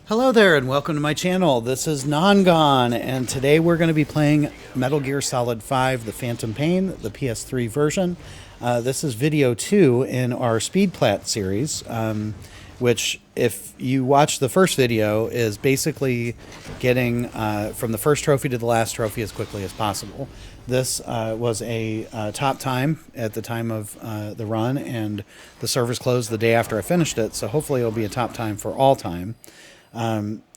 Hello there and welcome to my channel. This is Non-Gone and today we're going to be playing Metal Gear Solid 5 The Phantom Pain, the PS3 version. This is video 2 in our Speed Plat series, which if you watch the first video is basically getting from the first trophy to the last trophy as quickly as possible. This was a top time at the time of the run, and the servers closed the day after I finished it, so hopefully it'll be a top time for all time.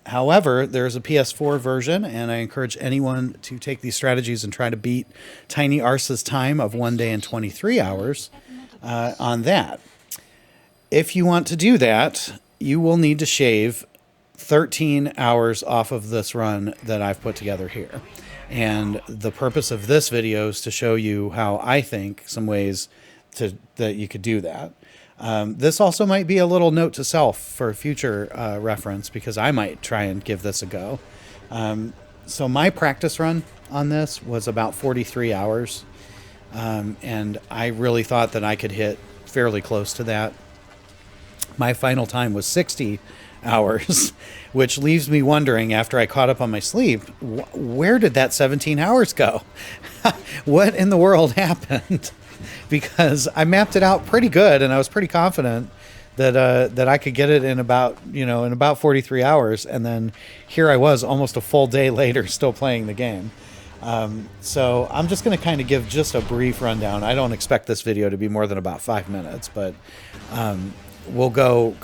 However, there's a PS4 version, and I encourage anyone to take these strategies and try to beat Tiny Arse's time of 1 day and 23 hours on that. If you want to do that, you will need to shave 13 hours off of this run that I've put together here. And the purpose of this video is to show you how I think some ways that you could do that. This also might be a little note to self for future reference, because I might try and give this a go. So my practice run on this was about 43 hours, and I really thought that I could hit fairly close to that. My final time was 60 hours, which leaves me wondering, after I caught up on my sleep, where did that 17 hours go? What in the world happened? Because I mapped it out pretty good, and I was pretty confident that that I could get it in about 43 hours, and then here I was almost a full day later still playing the game. So I'm just going to kind of give just a brief rundown. I don't expect this video to be more than about 5 minutes, but we'll go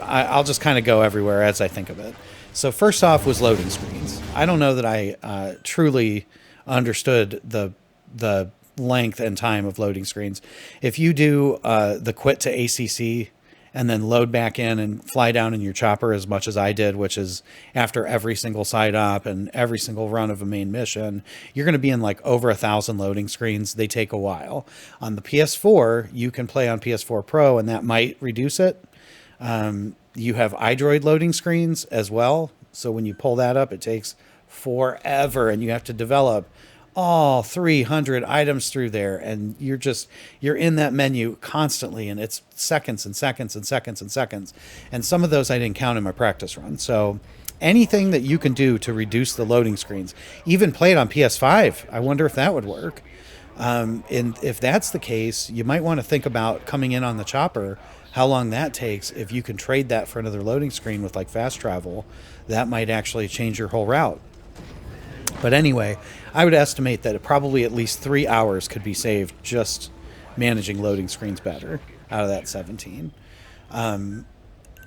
I'll just kind of go everywhere as I think of it. So first off was loading screens. I don't know that I truly understood the length and time of loading screens. If you do the quit to ACC and then load back in and fly down in your chopper as much as I did, which is after every single side op and every single run of a main mission, you're going to be in like over 1,000 loading screens. They take a while. On the PS4, you can play on PS4 Pro, and that might reduce it. You have iDroid loading screens as well. So when you pull that up, it takes forever, and you have to develop all 300 items through there, and you're in that menu constantly, and it's seconds and seconds and seconds and seconds, and some of those I didn't count in my practice run. So anything that you can do to reduce the loading screens, even play it on PS5, I wonder if that would work. And if that's the case, you might want to think about coming in on the chopper, how long that takes. If you can trade that for another loading screen with like fast travel, that might actually change your whole route. But anyway, I would estimate that probably at least 3 hours could be saved just managing loading screens better out of that 17.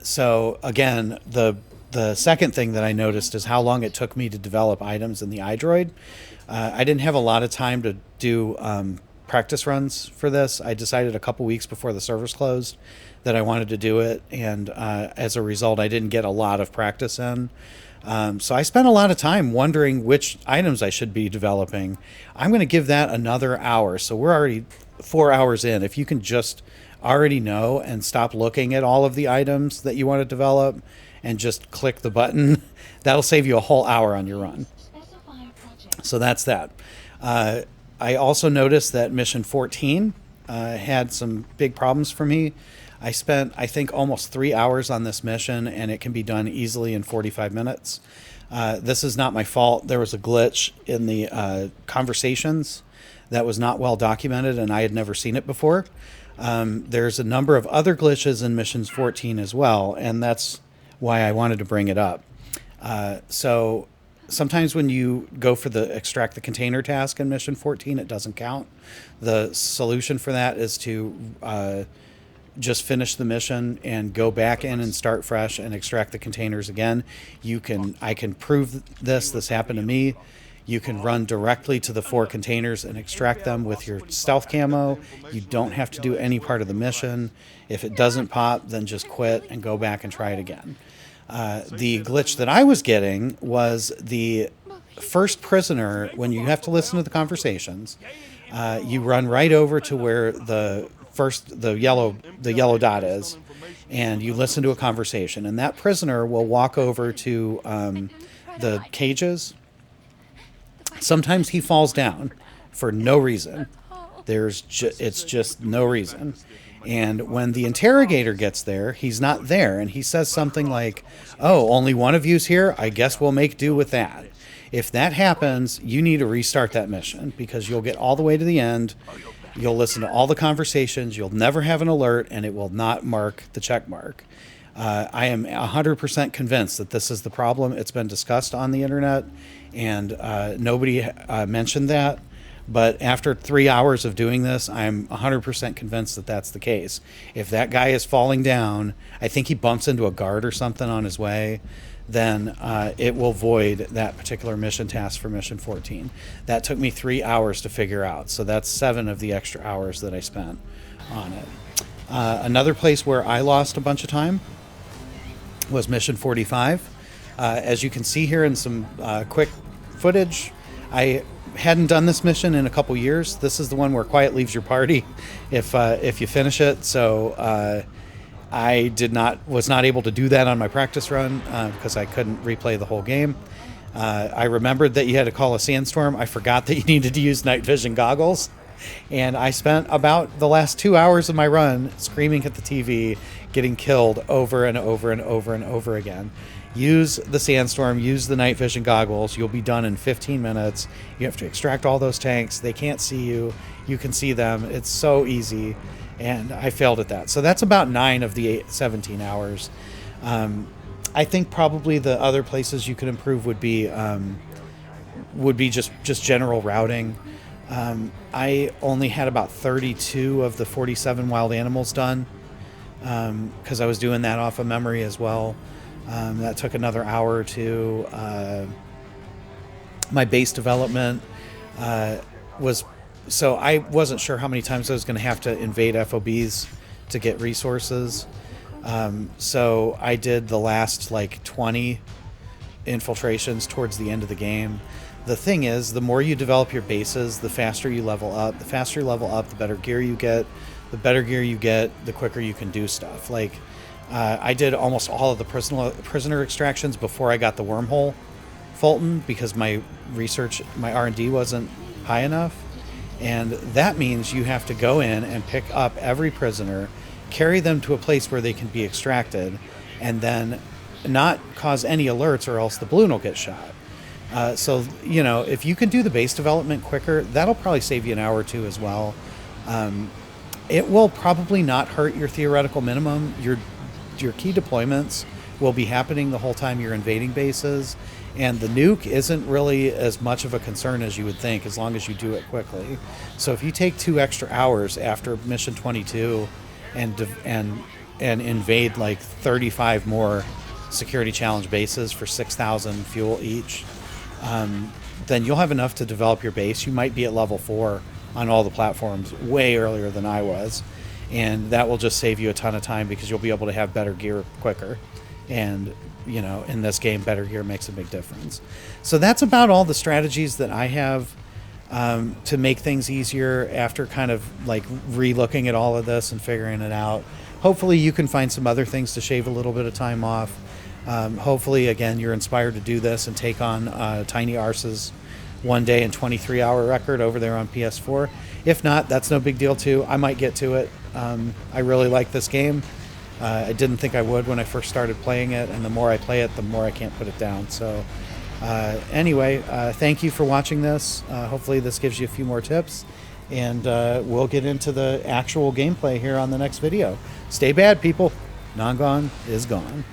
So again, the second thing that I noticed is how long it took me to develop items in the iDroid. I didn't have a lot of time to do practice runs for this. I decided a couple weeks before the servers closed that I wanted to do it, and as a result, I didn't get a lot of practice in. So I spent a lot of time wondering which items I should be developing. I'm going to give that another hour. So we're already 4 hours in. If you can just already know and stop looking at all of the items that you want to develop and just click the button, that'll save you a whole hour on your run. So that's that. I also noticed that mission 14 had some big problems for me. I spent, I think, almost 3 hours on this mission, and it can be done easily in 45 minutes. This is not my fault. There was a glitch in the conversations that was not well documented, and I had never seen it before. There's a number of other glitches in missions 14 as well, and that's why I wanted to bring it up. So sometimes when you go for the extract the container task in mission 14, it doesn't count. The solution for that is to just finish the mission and go back in and start fresh and extract the containers again. I can prove this. This happened to me. You can run directly to the 4 containers and extract them with your stealth camo. You don't have to do any part of the mission. If it doesn't pop, then just quit and go back and try it again. The glitch that I was getting was the first prisoner. When you have to listen to the conversations, you run right over to where the yellow dot is, and you listen to a conversation, and that prisoner will walk over to the cages. Sometimes he falls down for no reason. It's just no reason, And when the interrogator gets there, he's not there, and he says something like, "Oh, only one of you's here? I guess we'll make do with that." If that happens, you need to restart that mission, because you'll get all the way to the end, you'll listen to all the conversations, you'll never have an alert, and it will not mark the check mark. I am 100% convinced that this is the problem. It's been discussed on the internet, and nobody mentioned that. But after 3 hours of doing this, I'm 100% convinced that that's the case. If that guy is falling down, I think he bumps into a guard or something on his way, then it will void that particular mission task for mission 14. That took me 3 hours to figure out, so that's 7 of the extra hours that I spent on it. Another place where I lost a bunch of time was mission 45. As you can see here in some quick footage, I hadn't done this mission in a couple years. This is the one where Quiet leaves your party if you finish it. So I was not able to do that on my practice run because I couldn't replay the whole game. I remembered that you had to call a sandstorm. I forgot that you needed to use night vision goggles. And I spent about the last 2 hours of my run screaming at the TV, getting killed over and over and over and over again. Use the sandstorm, use the night vision goggles. You'll be done in 15 minutes. You have to extract all those tanks. They can't see you. You can see them. It's so easy. And I failed at that. So that's about 9 of the 17 hours. I think probably the other places you could improve would be just general routing. I only had about 32 of the 47 wild animals done because I was doing that off of memory as well. That took another hour or two. My base development so I wasn't sure how many times I was going to have to invade FOBs to get resources. So I did the last like 20 infiltrations towards the end of the game. The thing is, the more you develop your bases, the faster you level up. The faster you level up, the better gear you get. The better gear you get, the quicker you can do stuff. Like, I did almost all of the prisoner extractions before I got the wormhole Fulton because my R&D wasn't high enough. And that means you have to go in and pick up every prisoner, carry them to a place where they can be extracted, and then not cause any alerts or else the balloon will get shot. So, you know, if you can do the base development quicker, that'll probably save you an hour or two as well. It will probably not hurt your theoretical minimum. Your key deployments will be happening the whole time you're invading bases, and the nuke isn't really as much of a concern as you would think as long as you do it quickly. So if you take 2 extra hours after mission 22 and invade like 35 more security challenge bases for 6,000 fuel each, then you'll have enough to develop your base. You might be at level 4 on all the platforms way earlier than I was, and that will just save you a ton of time because you'll be able to have better gear quicker. And you know, in this game, better gear makes a big difference. So that's about all the strategies that I have to make things easier after kind of like re-looking at all of this and figuring it out. Hopefully you can find some other things to shave a little bit of time off. Hopefully, again, you're inspired to do this and take on Tiny Arse's 1 day and 23-hour record over there on PS4. If not, that's no big deal too. I might get to it. I really like this game. I didn't think I would when I first started playing it, and the more I play it, the more I can't put it down. So anyway, thank you for watching this. Hopefully this gives you a few more tips, and we'll get into the actual gameplay here on the next video. Stay bad, people. Non-Gone is gone.